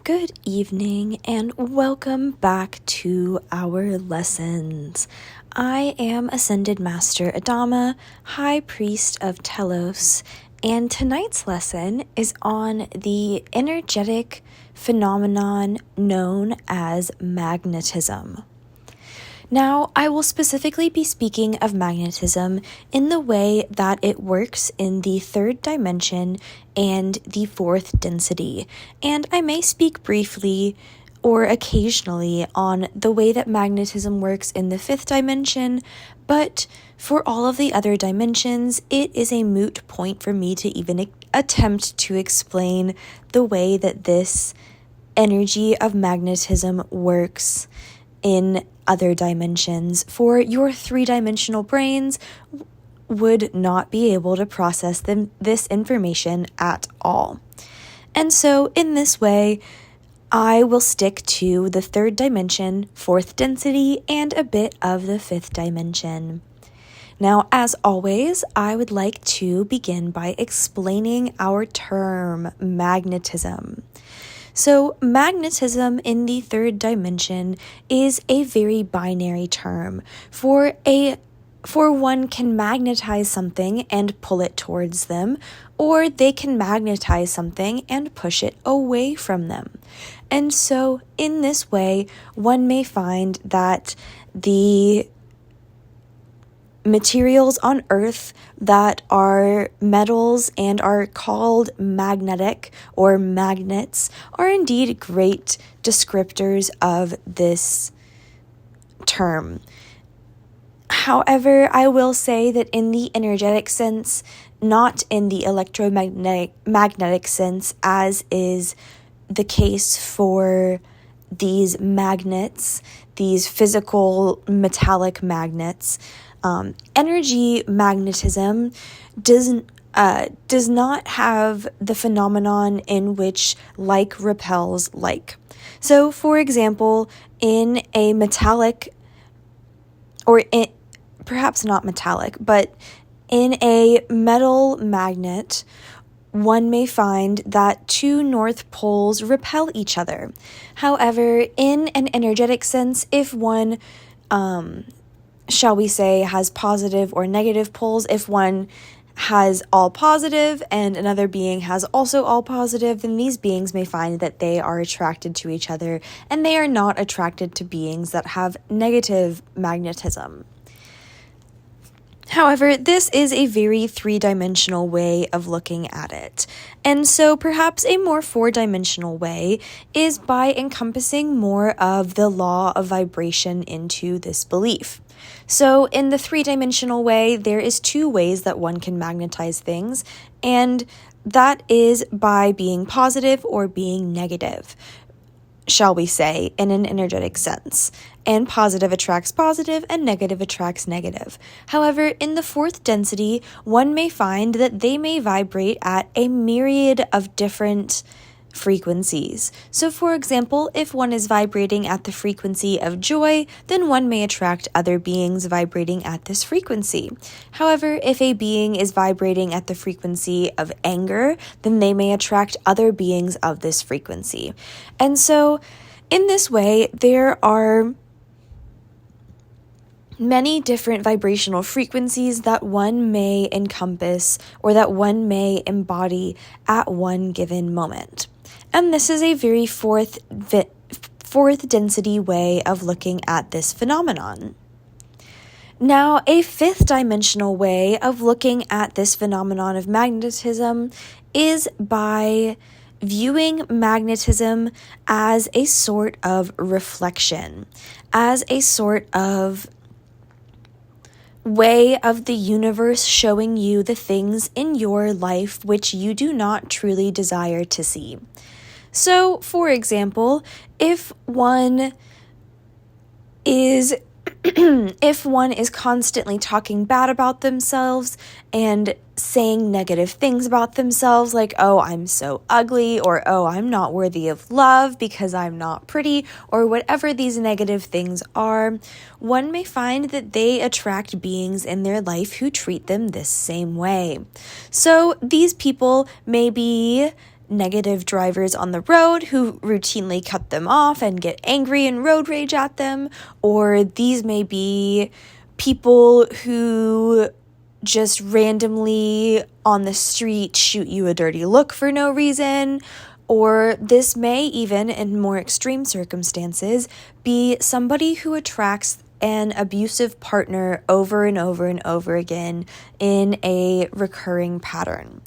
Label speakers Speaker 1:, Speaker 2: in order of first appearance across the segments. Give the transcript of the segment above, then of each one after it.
Speaker 1: Good evening and welcome back to our lessons. I am Ascended Master Adama, High Priest of Telos, and tonight's lesson is on the energetic phenomenon known as magnetism. Now, I will specifically be speaking of magnetism in the way that it works in the third dimension and the fourth density, and I may speak briefly or occasionally on the way that magnetism works in the fifth dimension, but for all of the other dimensions, it is a moot point for me to even attempt to explain the way that this energy of magnetism works in other dimensions, for your three-dimensional brains would not be able to process this information at all. And so in this way, I will stick to the third dimension, fourth density, and a bit of the fifth dimension. Now, as always, I would like to begin by explaining our term magnetism. So magnetism in the third dimension is a very binary term. For one can magnetize something and pull it towards them, or they can magnetize something and push it away from them. And so in this way, one may find that the materials on Earth that are metals and are called magnetic or magnets are indeed great descriptors of this term. However, I will say that in the energetic sense, not in the electromagnetic sense, as is the case for these magnets, these physical metallic magnets, energy magnetism does not have the phenomenon in which like repels like. So, for example, in a metallic, perhaps not metallic, but in a metal magnet, one may find that two north poles repel each other. However, in an energetic sense, if one shall we say, has positive or negative poles, if one has all positive and another being has also all positive, then these beings may find that they are attracted to each other and they are not attracted to beings that have negative magnetism. However, this is a very three-dimensional way of looking at it. And so perhaps a more four-dimensional way is by encompassing more of the law of vibration into this belief. So in the three-dimensional way, there is two ways that one can magnetize things, and that is by being positive or being negative, shall we say, in an energetic sense. And positive attracts positive and negative attracts negative. However, in the fourth density, one may find that they may vibrate at a myriad of different frequencies. So for example, if one is vibrating at the frequency of joy, then one may attract other beings vibrating at this frequency. However, if a being is vibrating at the frequency of anger, then they may attract other beings of this frequency. And so in this way, there are many different vibrational frequencies that one may encompass or that one may embody at one given moment. And this is a very fourth density way of looking at this phenomenon. Now, a fifth dimensional way of looking at this phenomenon of magnetism is by viewing magnetism as a sort of reflection, as a sort of way of the universe showing you the things in your life which you do not truly desire to see. So, for example, if one is constantly talking bad about themselves and saying negative things about themselves, like, oh, I'm so ugly, or oh, I'm not worthy of love because I'm not pretty, or whatever these negative things are, one may find that they attract beings in their life who treat them this same way. So these people may be negative drivers on the road who routinely cut them off and get angry and road rage at them, or these may be people who just randomly on the street shoot you a dirty look for no reason, or this may even, in more extreme circumstances, be somebody who attracts an abusive partner over and over and over again in a recurring pattern.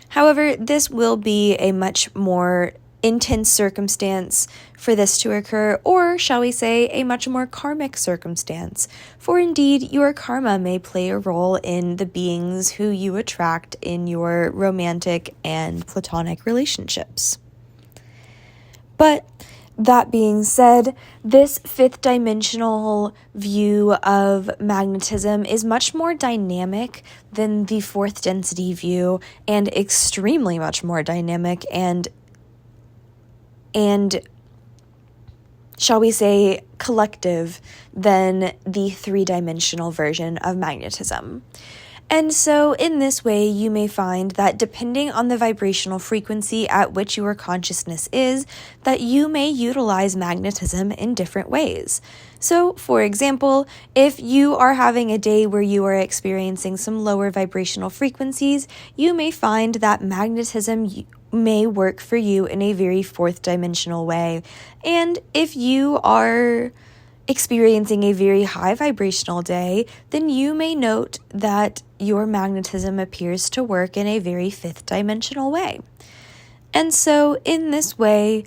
Speaker 1: However, this will be a much more intense circumstance for this to occur, or shall we say, a much more karmic circumstance. For indeed, your karma may play a role in the beings who you attract in your romantic and platonic relationships. But that being said, this fifth dimensional view of magnetism is much more dynamic than the fourth density view, and extremely much more dynamic and shall we say collective than the three-dimensional version of magnetism. And so in this way, you may find that depending on the vibrational frequency at which your consciousness is, that you may utilize magnetism in different ways. So, for example, if you are having a day where you are experiencing some lower vibrational frequencies, you may find that magnetism may work for you in a very fourth dimensional way. And if you are experiencing a very high vibrational day, then you may note that your magnetism appears to work in a very fifth dimensional way. And so in this way,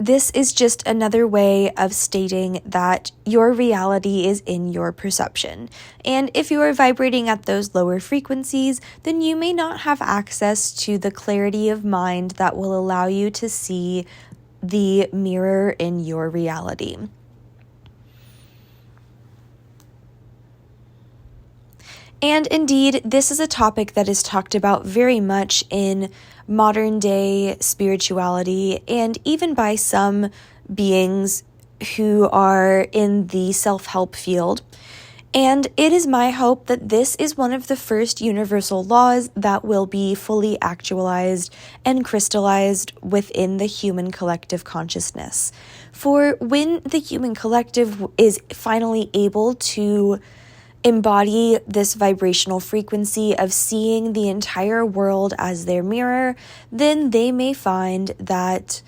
Speaker 1: this is just another way of stating that your reality is in your perception. And if you are vibrating at those lower frequencies, then you may not have access to the clarity of mind that will allow you to see the mirror in your reality. And indeed, this is a topic that is talked about very much in modern day spirituality and even by some beings who are in the self-help field. And it is my hope that this is one of the first universal laws that will be fully actualized and crystallized within the human collective consciousness. For when the human collective is finally able to embody this vibrational frequency of seeing the entire world as their mirror, then they may find that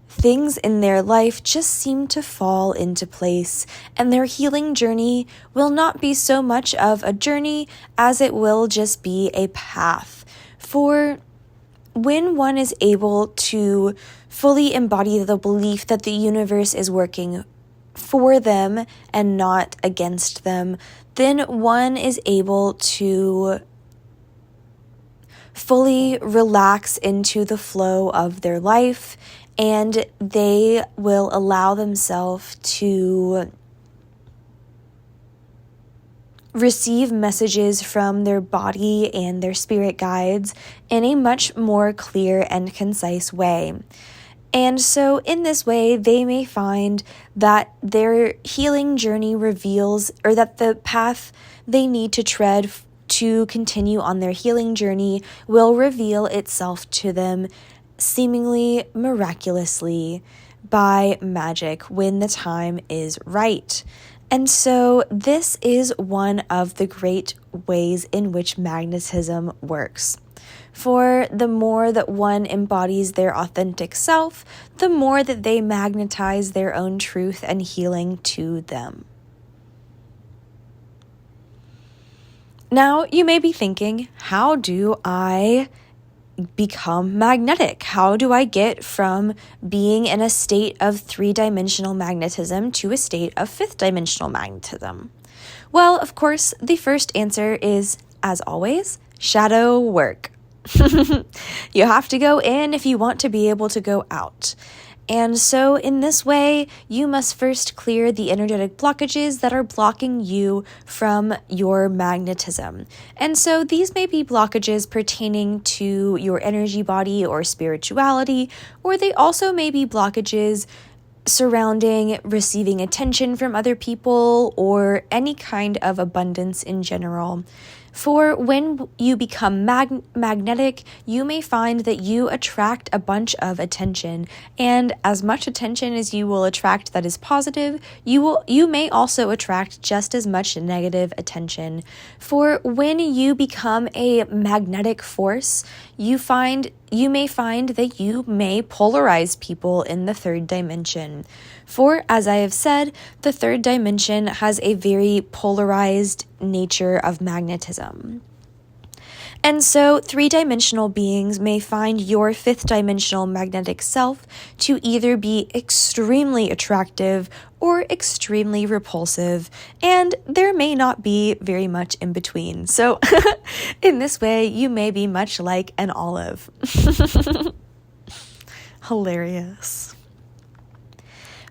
Speaker 1: things in their life just seem to fall into place, and their healing journey will not be so much of a journey as it will just be a path. For when one is able to fully embody the belief that the universe is working for them and not against them, then one is able to fully relax into the flow of their life, and they will allow themselves to receive messages from their body and their spirit guides in a much more clear and concise way. And so in this way, they may find that their healing journey reveals, or that the path they need to tread to continue on their healing journey will reveal itself to them seemingly miraculously by magic when the time is right. And so this is one of the great ways in which magnetism works. For the more that one embodies their authentic self, the more that they magnetize their own truth and healing to them. Now, you may be thinking, how do I become magnetic? How do I get from being in a state of three-dimensional magnetism to a state of fifth-dimensional magnetism? Well, of course, the first answer is, as always, shadow work. You have to go in if you want to be able to go out. And so in this way, you must first clear the energetic blockages that are blocking you from your magnetism. And so these may be blockages pertaining to your energy body or spirituality, or they also may be blockages surrounding receiving attention from other people or any kind of abundance in general. For when you become magnetic, you may find that you attract a bunch of attention, and as much attention as you will attract that is positive, you may also attract just as much negative attention. For when you become a magnetic force, you may find that you may polarize people in the third dimension. For, as I have said, the third dimension has a very polarized nature of magnetism. And so, three-dimensional beings may find your fifth-dimensional magnetic self to either be extremely attractive or extremely repulsive, and there may not be very much in between. So, in this way, you may be much like an olive. Hilarious.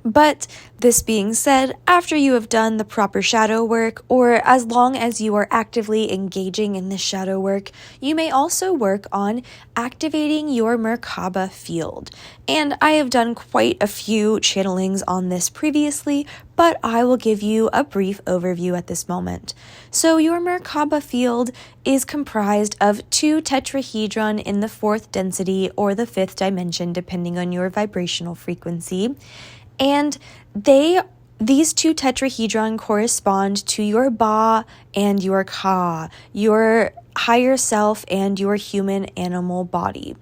Speaker 1: But this being said, after you have done the proper shadow work, or as long as you are actively engaging in this shadow work, you may also work on activating your Merkaba field. And I have done quite a few channelings on this previously, but I will give you a brief overview at this moment. So your Merkaba field is comprised of 2 tetrahedron in the 4th density or the 5th dimension, depending on your vibrational frequency. And these 2 tetrahedron correspond to your Ba and your Ka, your higher self and your human animal body.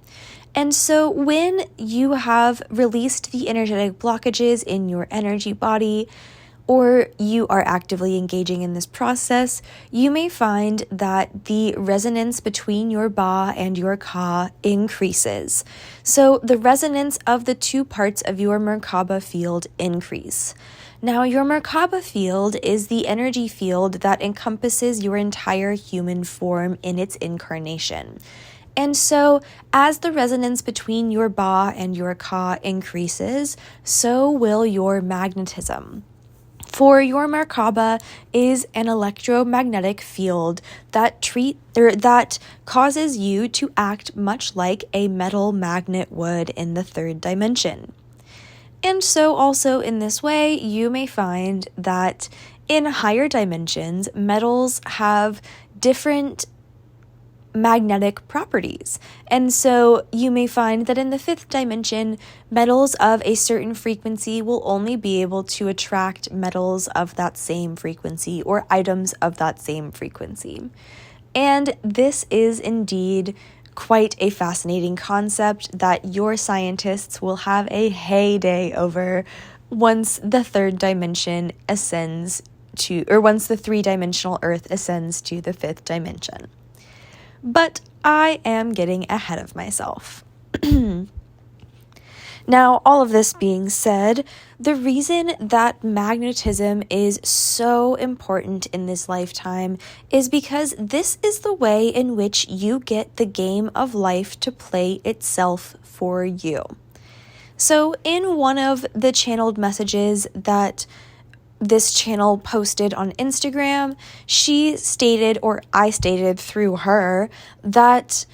Speaker 1: And so when you have released the energetic blockages in your energy body, or you are actively engaging in this process, you may find that the resonance between your Ba and your Ka increases. So the resonance of the 2 parts of your Merkaba field increase. Now, your Merkaba field is the energy field that encompasses your entire human form in its incarnation. And so, as the resonance between your Ba and your Ka increases, so will your magnetism. For your Merkaba is an electromagnetic field that causes you to act much like a metal magnet would in the 3rd dimension. And so also in this way, you may find that in higher dimensions, metals have different magnetic properties. And so you may find that in the 5th dimension, metals of a certain frequency will only be able to attract metals of that same frequency or items of that same frequency. And this is indeed quite a fascinating concept that your scientists will have a heyday over once the 3rd dimension ascends to, or once the 3-dimensional Earth ascends to the 5th dimension. But I am getting ahead of myself. Now, all of this being said, the reason that magnetism is so important in this lifetime is because this is the way in which you get the game of life to play itself for you. So, in one of the channeled messages that this channel posted on Instagram, she stated, or I stated through her, that,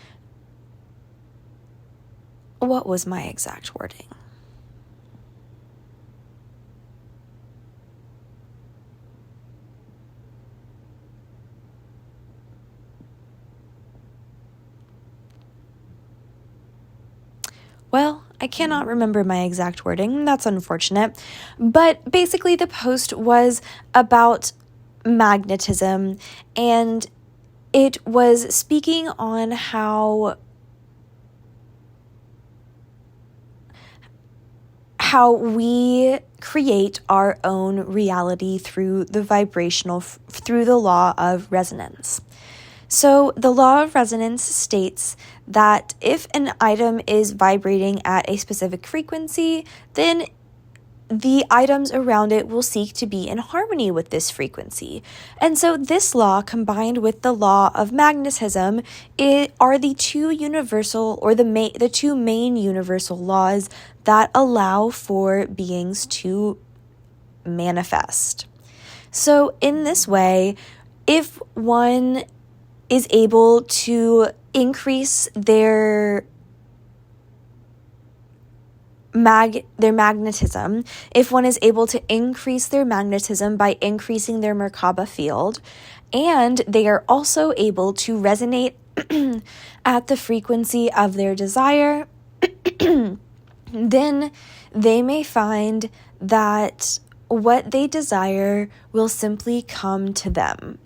Speaker 1: what was my exact wording? Well, I cannot remember my exact wording. That's unfortunate. But basically the post was about magnetism, and it was speaking on how we create our own reality through the law of resonance. So the law of resonance states that if an item is vibrating at a specific frequency, then the items around it will seek to be in harmony with this frequency. And so this law, combined with the law of magnetism, are the two universal, or the two main universal laws that allow for beings to manifest. So in this way, if one is able to increase their magnetism, if one is able to increase their magnetism by increasing their Merkaba field, and they are also able to resonate at the frequency of their desire, then they may find that what they desire will simply come to them.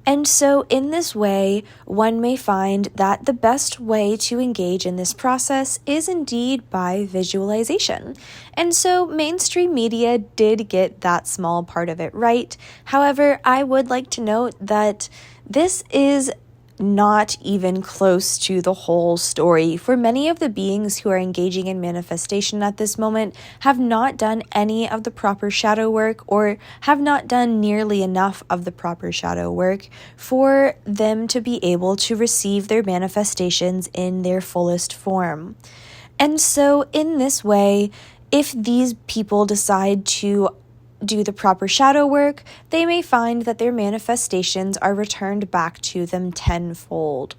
Speaker 1: And so in this way, one may find that the best way to engage in this process is indeed by visualization. And so mainstream media did get that small part of it right. However, I would like to note that this is not even close to the whole story. For many of the beings who are engaging in manifestation at this moment have not done any of the proper shadow work, or have not done nearly enough of the proper shadow work for them to be able to receive their manifestations in their fullest form. And so in this way, if these people decide to do the proper shadow work, they may find that their manifestations are returned back to them tenfold.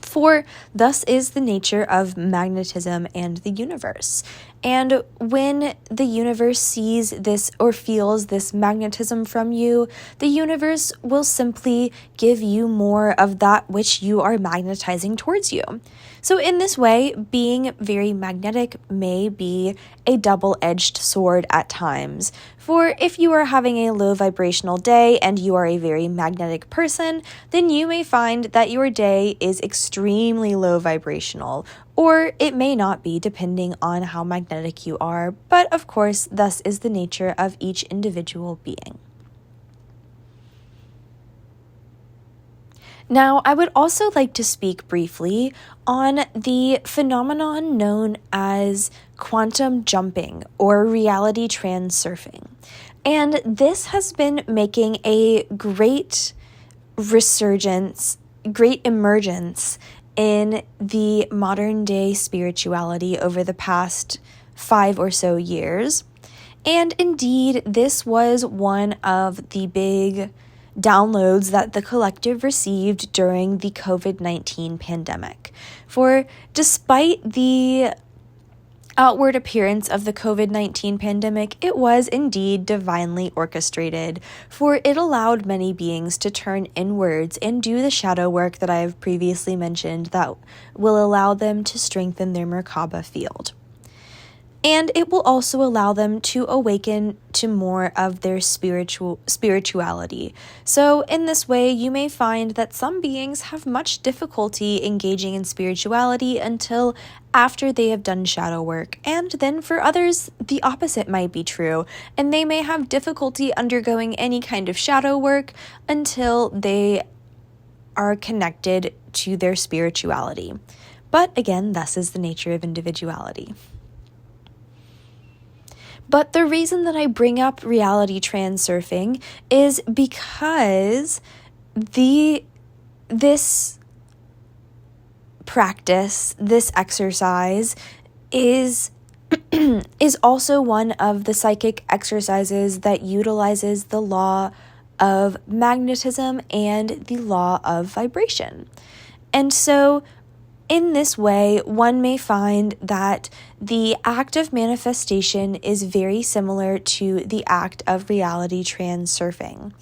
Speaker 1: For thus is the nature of magnetism and the universe. And when the universe sees this or feels this magnetism from you, the universe will simply give you more of that which you are magnetizing towards you. So in this way, being very magnetic may be a double-edged sword at times. For if you are having a low vibrational day and you are a very magnetic person, then you may find that your day is extremely low vibrational, or it may not be, depending on how magnetic you are. But of course, thus is the nature of each individual being. Now, I would also like to speak briefly on the phenomenon known as quantum jumping or reality transurfing. And this has been making a great resurgence, great emergence in the modern day spirituality over the past 5 or so years. And indeed, this was one of the big downloads that the collective received during the COVID-19 pandemic. For despite the outward appearance of the COVID-19 pandemic, it was indeed divinely orchestrated, for it allowed many beings to turn inwards and do the shadow work that I have previously mentioned that will allow them to strengthen their Merkaba field. And it will also allow them to awaken to more of their spirituality. So in this way, you may find that some beings have much difficulty engaging in spirituality until after they have done shadow work. And then for others, the opposite might be true, and they may have difficulty undergoing any kind of shadow work until they are connected to their spirituality. But again, thus is the nature of individuality. But the reason that I bring up reality transurfing is because this practice, this exercise is also one of the psychic exercises that utilizes the law of magnetism and the law of vibration. And so in this way, one may find that the act of manifestation is very similar to the act of reality transurfing.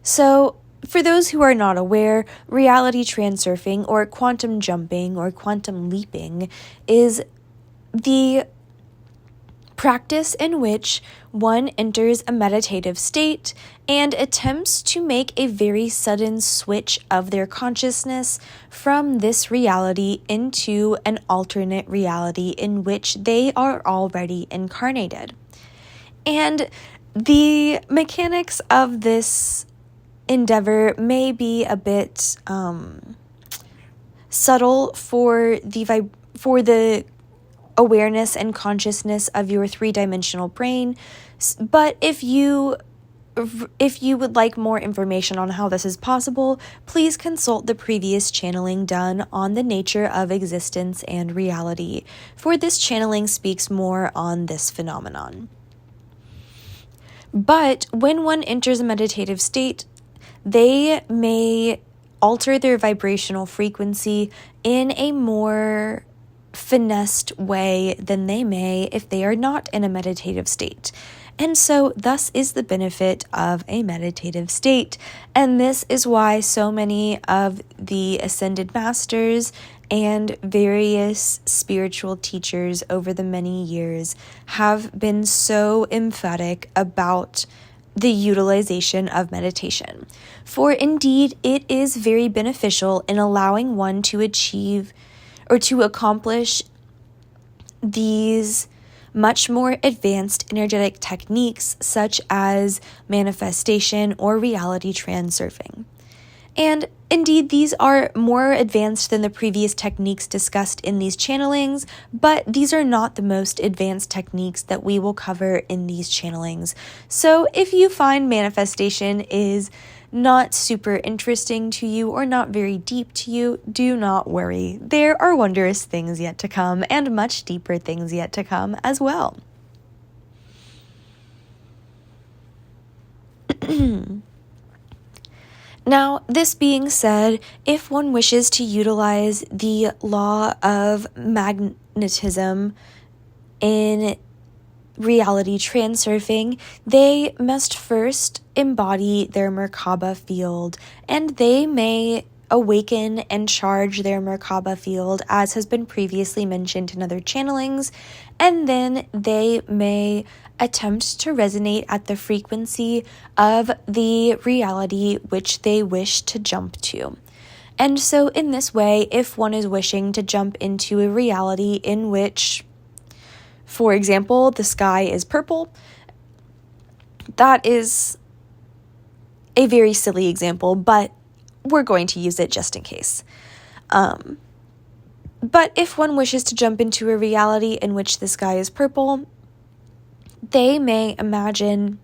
Speaker 1: So, for those who are not aware, reality transurfing or quantum jumping or quantum leaping is the practice in which one enters a meditative state and attempts to make a very sudden switch of their consciousness from this reality into an alternate reality in which they are already incarnated. And the mechanics of this endeavor may be a bit subtle for the awareness and consciousness of your 3-dimensional brain, but if you would like more information on how this is possible, please consult the previous channeling done on the nature of existence and reality, for this channeling speaks more on this phenomenon. But when one enters a meditative state, they may alter their vibrational frequency in a more finessed way than they may if they are not in a meditative state. And so thus is the benefit of a meditative state. And this is why so many of the Ascended Masters and various spiritual teachers over the many years have been so emphatic about the utilization of meditation. For indeed, it is very beneficial in allowing one to achieve or to accomplish these much more advanced energetic techniques such as manifestation or reality transurfing. And indeed, these are more advanced than the previous techniques discussed in these channelings, but these are not the most advanced techniques that we will cover in these channelings. So if you find manifestation is not super interesting to you or not very deep to you, do not worry. There are wondrous things yet to come and much deeper things yet to come as well. Now, this being said, if one wishes to utilize the law of magnetism in reality transurfing, they must first embody their Merkaba field, and they may awaken and charge their Merkaba field, as has been previously mentioned in other channelings, and then they may attempt to resonate at the frequency of the reality which they wish to jump to. And so in this way, if one is wishing to jump into a reality in which, for example, the sky is purple, that is a very silly example, but we're going to use it just in case. But if one wishes to jump into a reality in which the sky is purple, they may imagine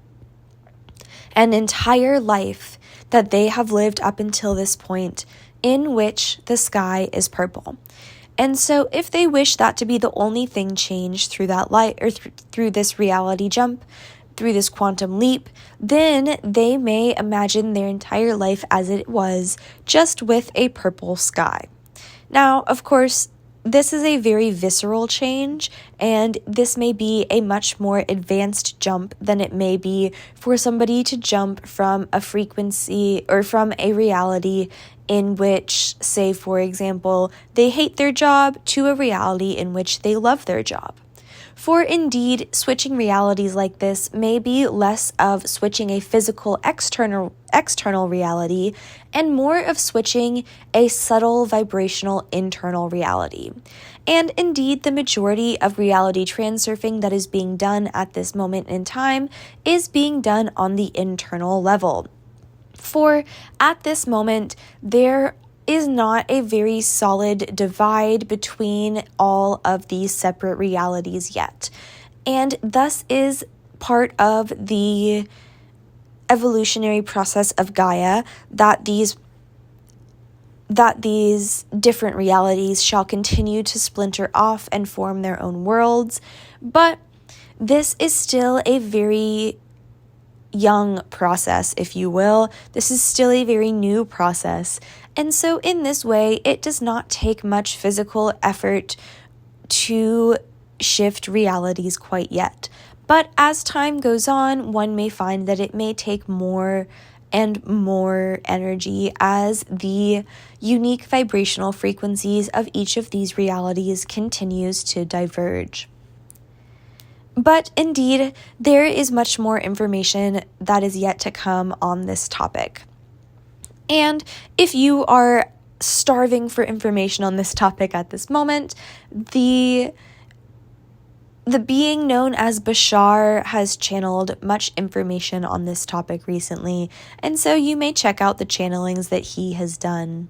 Speaker 1: an entire life that they have lived up until this point in which the sky is purple. And so if they wish that to be the only thing changed through that light or through this reality jump, through this quantum leap, then they may imagine their entire life as it was, just with a purple sky. Now, of course, this is a very visceral change, and this may be a much more advanced jump than it may be for somebody to jump from a frequency or from a reality in which, say, for example, they hate their job to a reality in which they love their job. For indeed, switching realities like this may be less of switching a physical external reality and more of switching a subtle vibrational internal reality. And indeed, the majority of reality transurfing that is being done at this moment in time is being done on the internal level. For at this moment, there is not a very solid divide between all of these separate realities yet. And thus is part of the evolutionary process of Gaia that these different realities shall continue to splinter off and form their own worlds. But this is still a very young process, if you will. This is still a very new process. And so in this way, it does not take much physical effort to shift realities quite yet. But as time goes on, one may find that it may take more and more energy as the unique vibrational frequencies of each of these realities continues to diverge. But indeed, there is much more information that is yet to come on this topic. And if you are starving for information on this topic at this moment, the being known as Bashar has channeled much information on this topic recently, and so you may check out the channelings that he has done.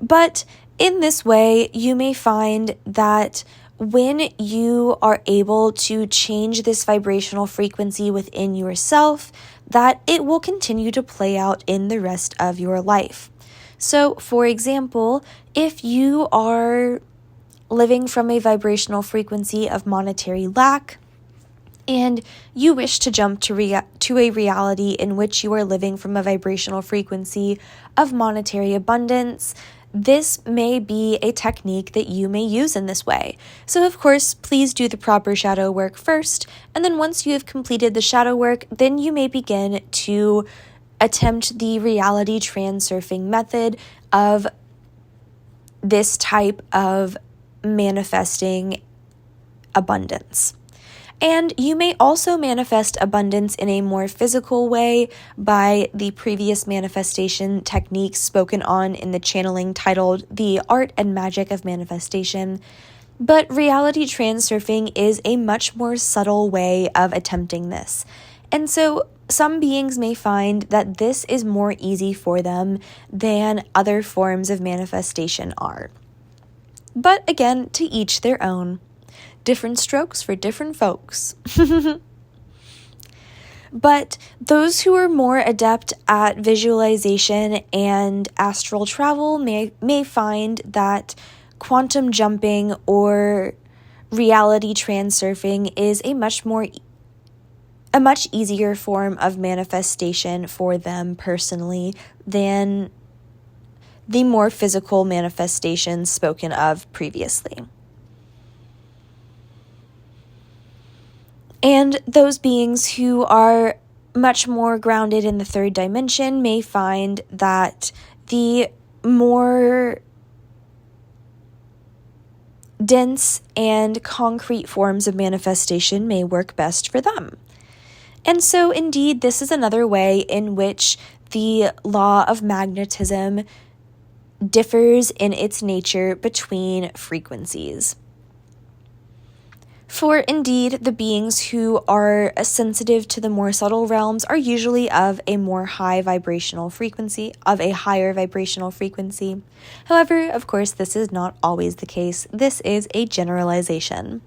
Speaker 1: But in this way, you may find that when you are able to change this vibrational frequency within yourself, that it will continue to play out in the rest of your life. So, for example, if you are living from a vibrational frequency of monetary lack, and you wish to jump to a reality in which you are living from a vibrational frequency of monetary abundance, this may be a technique that you may use in this way. So of course, please do the proper shadow work first, and then once you have completed the shadow work, then you may begin to attempt the reality transurfing method of this type of manifesting abundance. And you may also manifest abundance in a more physical way by the previous manifestation techniques spoken on in the channeling titled The Art and Magic of Manifestation. But reality transurfing is a much more subtle way of attempting this. And so some beings may find that this is more easy for them than other forms of manifestation are. But again, to each their own. Different strokes for different folks. But those who are more adept at visualization and astral travel may find that quantum jumping or reality transurfing is a much easier form of manifestation for them personally than the more physical manifestations spoken of previously. And those beings who are much more grounded in the third dimension may find that the more dense and concrete forms of manifestation may work best for them. And so, indeed, this is another way in which the law of magnetism differs in its nature between frequencies. For indeed, the beings who are sensitive to the more subtle realms are usually of a higher vibrational frequency. However, of course, this is not always the case. This is a generalization.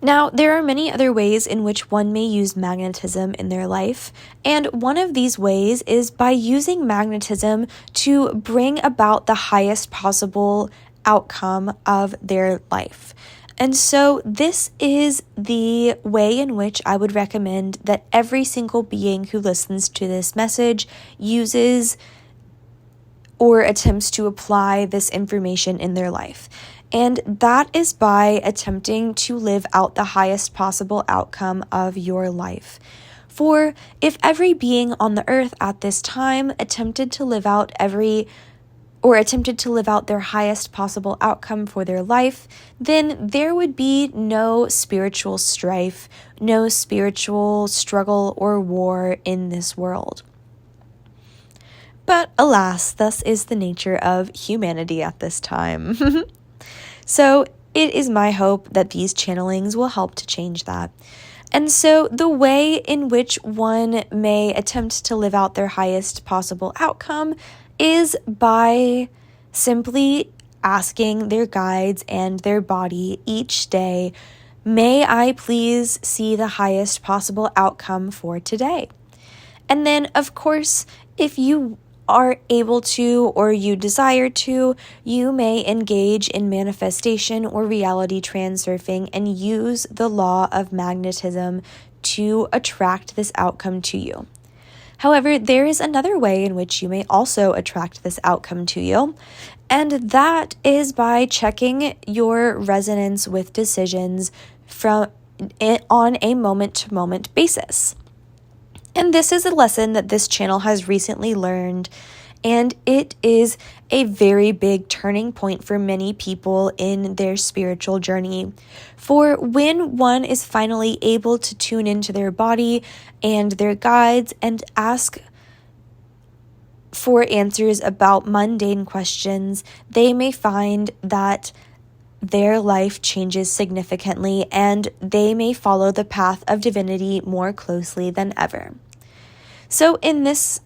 Speaker 1: Now, there are many other ways in which one may use magnetism in their life, and one of these ways is by using magnetism to bring about the highest possible outcome of their life. And so this is the way in which I would recommend that every single being who listens to this message uses or attempts to apply this information in their life. And that is by attempting to live out the highest possible outcome of your life. For if every being on the earth at this time attempted to live out their highest possible outcome for their life, then there would be no spiritual strife, no spiritual struggle or war in this world. But alas, thus is the nature of humanity at this time. So it is my hope that these channelings will help to change that. And so the way in which one may attempt to live out their highest possible outcome is by simply asking their guides and their body each day, may I please see the highest possible outcome for today? And then, of course, if you are able to or you desire to, you may engage in manifestation or reality transurfing and use the law of magnetism to attract this outcome to you. However, there is another way in which you may also attract this outcome to you, and that is by checking your resonance with decisions on a moment-to-moment basis. And this is a lesson that this channel has recently learned, and it is a very big turning point for many people in their spiritual journey. For when one is finally able to tune into their body and their guides and ask for answers about mundane questions, they may find that their life changes significantly and they may follow the path of divinity more closely than ever. So in this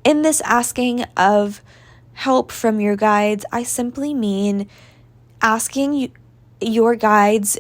Speaker 1: asking of help from your guides, I simply mean asking your guides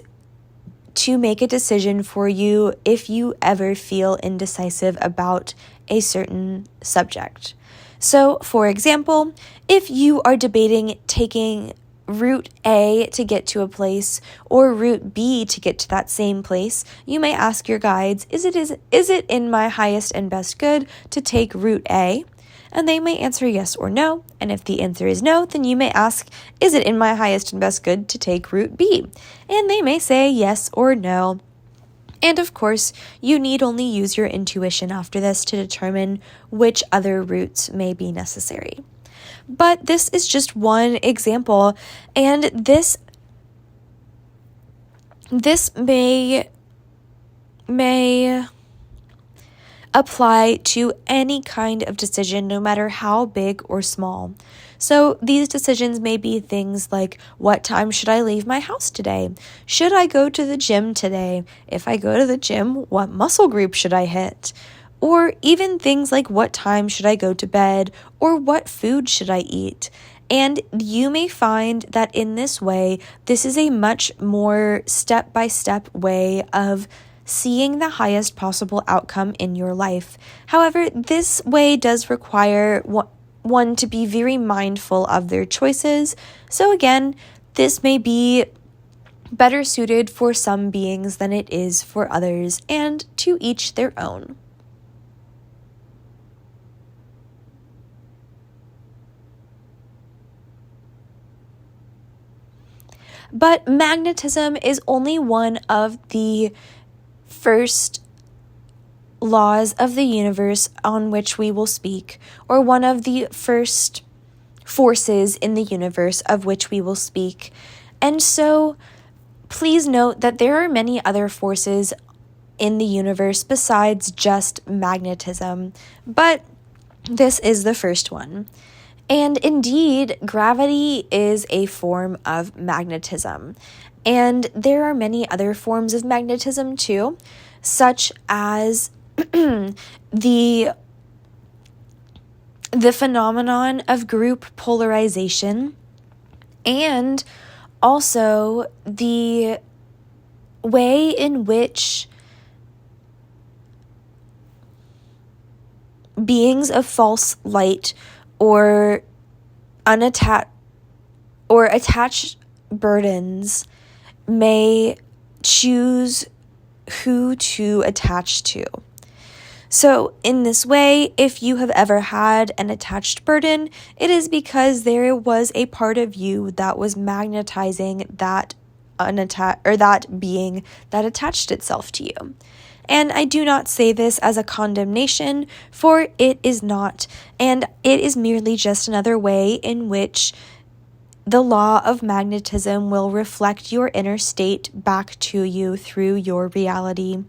Speaker 1: to make a decision for you if you ever feel indecisive about a certain subject. So, for example, if you are debating taking route A to get to a place or route B to get to that same place, you may ask your guides, is it in my highest and best good to take route A? And they may answer yes or no. And if the answer is no, then you may ask, is it in my highest and best good to take route B? And they may say yes or no. And of course, you need only use your intuition after this to determine which other routes may be necessary. But this is just one example, and this may apply to any kind of decision, no matter how big or small. So these decisions may be things like, what time should I leave my house today? Should I go to the gym today? If I go to the gym, what muscle group should I hit? Or even things like, what time should I go to bed? Or what food should I eat? And you may find that in this way, this is a much more step-by-step way of seeing the highest possible outcome in your life. However, this way does require one to be very mindful of their choices. So again, this may be better suited for some beings than it is for others, and to each their own. But magnetism is only one of the first laws of the universe on which we will speak, or one of the first forces in the universe of which we will speak. And so please note that there are many other forces in the universe besides just magnetism, but this is the first one. And indeed, gravity is a form of magnetism. And there are many other forms of magnetism too, such as the phenomenon of group polarization, and also the way in which beings of false light or attached burdens may choose who to attach to. So in this way, if you have ever had an attached burden, it is because there was a part of you that was magnetizing that being that attached itself to you. And I do not say this as a condemnation, for it is not, and it is merely just another way in which the law of magnetism will reflect your inner state back to you through your reality,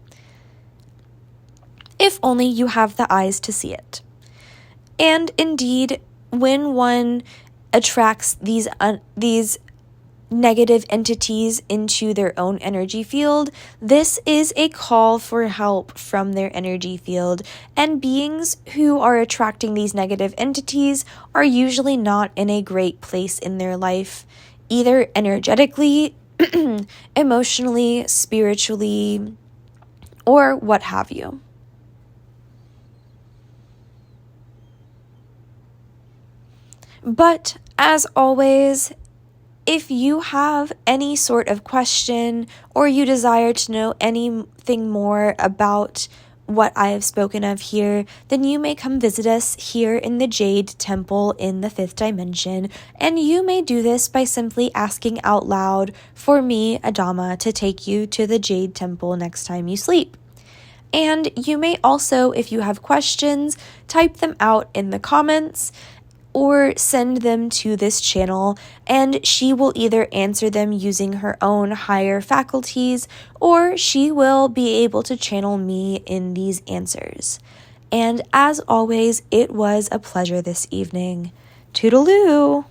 Speaker 1: if only you have the eyes to see it. And indeed, when one attracts these negative entities into their own energy field, this is a call for help from their energy field. And beings who are attracting these negative entities are usually not in a great place in their life, either energetically, emotionally, spiritually, or what have you. But as always, if you have any sort of question or you desire to know anything more about what I have spoken of here, then you may come visit us here in the Jade Temple in the 5th dimension, and you may do this by simply asking out loud for me, Adama, to take you to the Jade Temple next time you sleep. And you may also, if you have questions, type them out in the comments or send them to this channel, and she will either answer them using her own higher faculties, or she will be able to channel me in these answers. And as always, it was a pleasure this evening. Toodaloo!